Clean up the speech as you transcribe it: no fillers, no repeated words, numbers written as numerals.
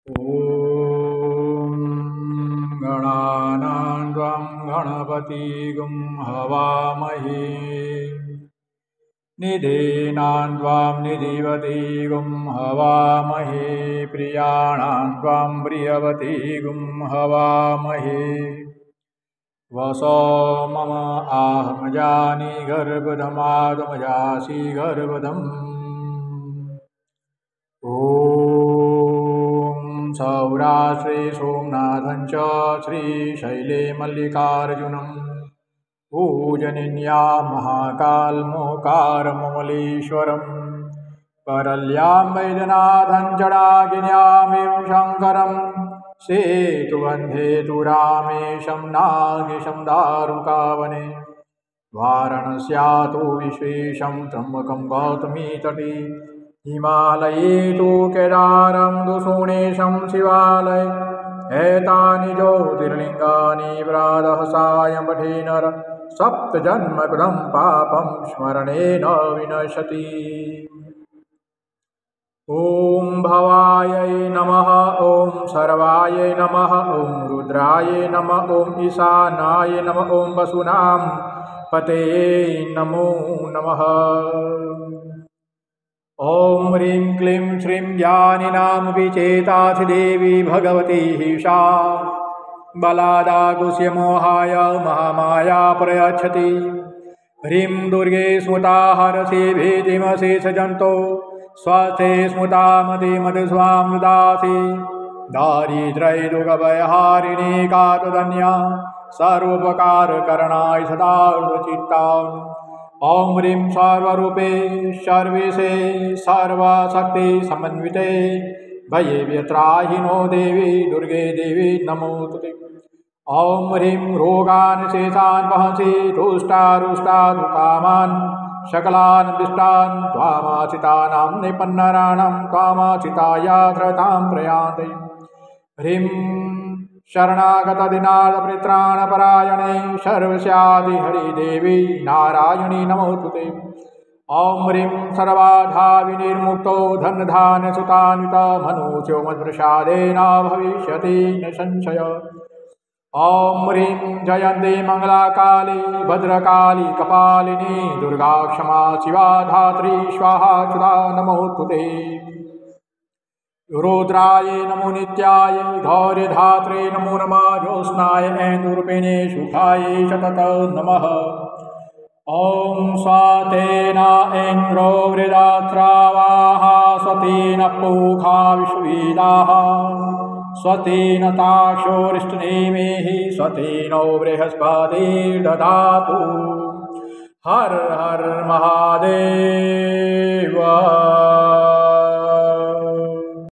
ॐ गणानां त्वां गणपतिगुं हवामहे निधीनां त्वां निधिवतीगुं हवामहे प्रियाणां त्वां प्रियवतीगुं हवामहे वसो मम आहमजानि गर्भधमागमजासि गर्भधम् ॐ सौराश्री सोमनाथं च श्रीशैले मल्लिकार्जुनं पूजनीया महाकालमोकारममलेश्वरं करल्यां वैद्यनाथं जडागिन्यामेव शङ्करं सेतुबन्धे तु रामेशं नागेशं दारुकावने वाराणस्यातो विश्वेशं त्र्यम्बकं गौतमीतटे हिमालये तु केदारं दुषुणेशं शिवालये एतानि ज्योतिर्लिङ्गानि प्रातः पठे नर सप्तजन्मकृतं पापं स्मरणेन विनश्यति। ॐ भवायै नमः, ॐ सर्वायै नमः, ॐ रुद्रायै नमः, ॐ ईशानाय नमः, ॐ वसूनां पतये नमो नमः। ॐ ह्रीं क्लीं श्रीं ज्ञानिनामपि चेताधिदेवी भगवती सा बलादागुष्यमोहाय महामाया प्रयच्छति। ह्रीं दुर्गे स्मृता हरसि भीतिमशेषजन्तो स्वस्थे स्मृता मतिमतिस्वां ददासि। दारिद्र्यदुःखभयहारिणी कातदन्या सर्वोपकारकरणाय सदा चित्ता। ॐ ह्रीं सर्वरूपे सर्वेशे सर्वशक्ति समन्विते भये व्यत्राहिनो देवी दुर्गे देवी नमोस्तुते। ॐ ह्रीं रोगान् शेषान् वहसि तुष्टारुष्टादुकामान् सकलान् दिष्टान् त्वामाश्रितानां निपन्नराणां त्वामाश्रिताया धृतां प्रयान्ते। ह्रीं शरणागतदिनार्तपरित्राणपरायणे सर्वस्यादिहरिदेवी नारायणी नमोस्तुते। ॐ ह्रीं सर्वाधाविनिर्मुक्तो धनधान्यसुतान्वितो मनुष्यो मत्प्रसादेन भविष्यति न संशय। ॐ ह्रीं जयन्ती मङ्गलाकाली भद्रकाली कपालिनी दुर्गा क्षमा शिवा धात्री स्वाहा सुधा नमोस्तुते। रुद्राय नमो नित्याय गौरीधात्रे नमो नमः ज्योत्स्नाय ऐन्दुरूपिणे शुभाय सतत नमः। ॐ स्वतेन इन्द्रो वृदात्रावाः स्वतेन पूषा विश्ववेदाः स्वतेन ताक्षोरिष्टनेमिः स्वतेनो बृहस्पतिर्दधातु। हर हर महादेव।